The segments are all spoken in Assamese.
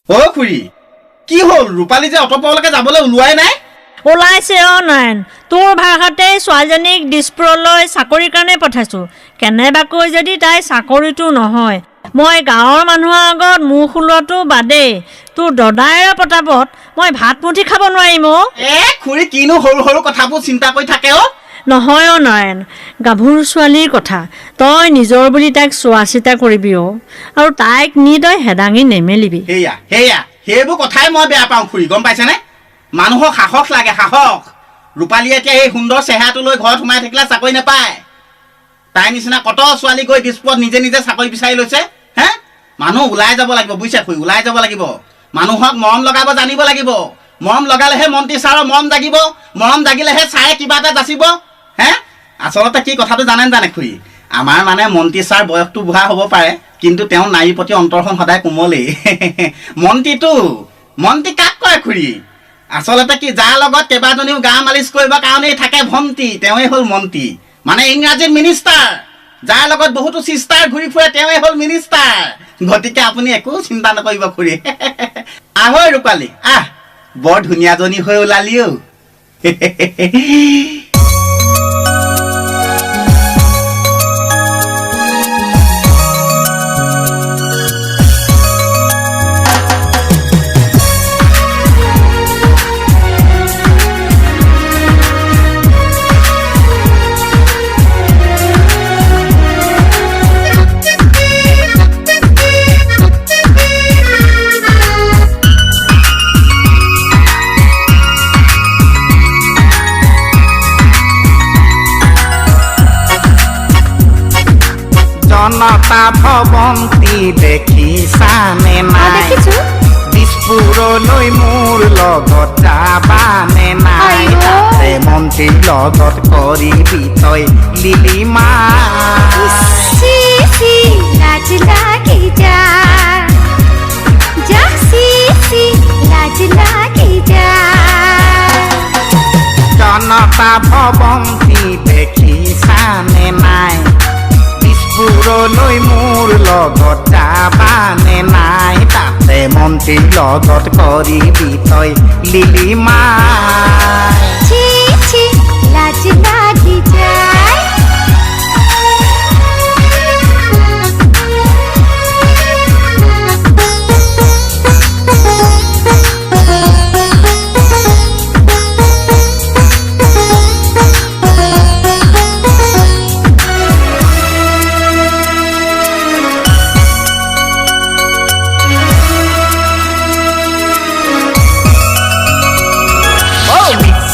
অ খুৰী কি হল ৰূপালী যে অটপলৈকে যাবলৈ ওলোৱাই নাই ওলাইছে নাৰায়ণ তোৰ ভাষাতে ছোৱালীজনীক দিছপুৰলৈ চাকৰিৰ কাৰণে পঠাইছোঁ কেনেবাকৈ যদি তাই চাকৰিটো নহয় মই গাঁৱৰ মানুহৰ আগত মুখ ওলোৱাটো বাদেই তোৰ দদাইৰ পতাপত মই ভাত মুঠি খাব নোৱাৰিম খুৰী কিনো সৰু সৰু কথাবোৰ চিন্তা কৰি থাকে নহয় নাৰায়ণ গাভৰু ছোৱালীৰ কথা তই নিজৰ বুলি তাইক চোৱা চিতা কৰিবি আৰু তাইক নি তই হেদাঙি নেমেলিবি সেইবোৰ কথাই মই বেয়া পাওঁ খুৰী গম পাইছেনে মানুহক সাহস লাগে সাহস ৰূপালীয়ে এতিয়া এই সুন্দৰ চেহেৰাটো লৈ ঘৰত সোমাই থাকিলে চাকৰি নাপায় তাই নিচিনা কত ছোৱালী গৈ দিছপুৰত নিজে নিজে চাকৰি বিচাৰি লৈছে হে মানুহ ওলাই যাব লাগিব বুজিছা খুৰী ওলাই যাব লাগিব মানুহক মৰম লগাব জানিব লাগিব মৰম লগালেহে মন্ত্ৰী ছাৰৰ মৰম জাগিব মৰম জাগিলেহে ছাৰে কিবা এটা যাচিব হে আচলতে কি কথাটো জানে খুৰী আমাৰ মানে মন্ত্ৰী ছাৰ বয়সটো বুঢ়া হ'ব পাৰে কিন্তু তেওঁ নাৰীৰ প্ৰতি অন্তৰখন সদায় কোমলেই মন্ত্ৰী কাক কয় খুৰী আচলতে কি যাৰ লগত কেইবাজনীও গা মালিচ কৰিবৰ কাৰণেই থাকে ভণ্টি তেওঁই হ'ল মন্ত্ৰী মানে ইংৰাজীত মিনিষ্টাৰ যাৰ লগত বহুতো চিষ্টাৰ ঘূৰি ফুৰে তেওঁই হ'ল মিনিষ্টাৰ গতিকে আপুনি একো চিন্তা নকৰিব খুৰী আহৈ ৰূপালী আহ বৰ ধুনীয়াজনী হৈ ওলালিও জনতা ভৱন্তি দেখিছানে নাই দিছপুৰলৈ মোৰ লগত যাবানে নাই তাতে মন্ত্ৰীৰ লগত কৰিবি তই লিলিমা জনতা ভৱন্তি দেখিছানে নাই দিছপুৰলৈ মোৰ লগত যাবানে নাই তাতে মন্ত্ৰীৰ লগত কৰিবি তই লিলিমা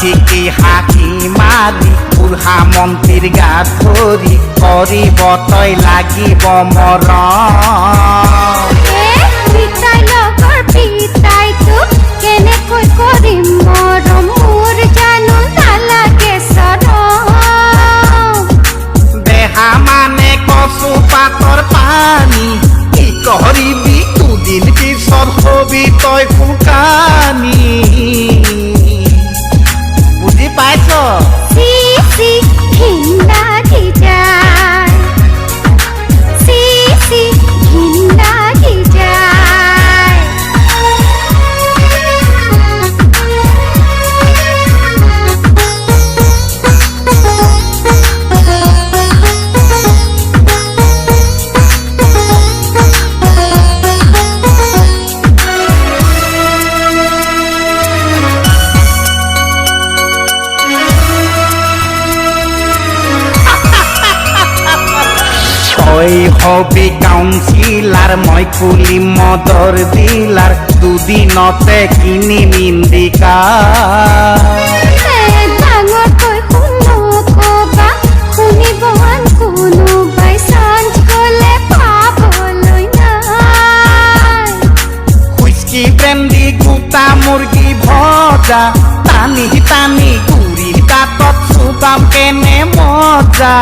চিকি হাঁহি মাৰি বুঢ়া মন্ত্ৰীৰ গাত ধৰি কৰিব তই লাগিব দেহা মানে কচু পাতৰ পানী কি কৰিবি দুদিন পিছত হবি তই শুকানী বুজি পাইছ তই হবি কাউন্সিলাৰ মই কুলি মদৰ দিলাৰ দুদিনতে কিনি নিন্দিকা হুইস্কি ব্ৰেণ্ডি গোটা মুৰ্গী ভজা টানি টানি গুৰি দাঁতত চুবাম কেনে মজা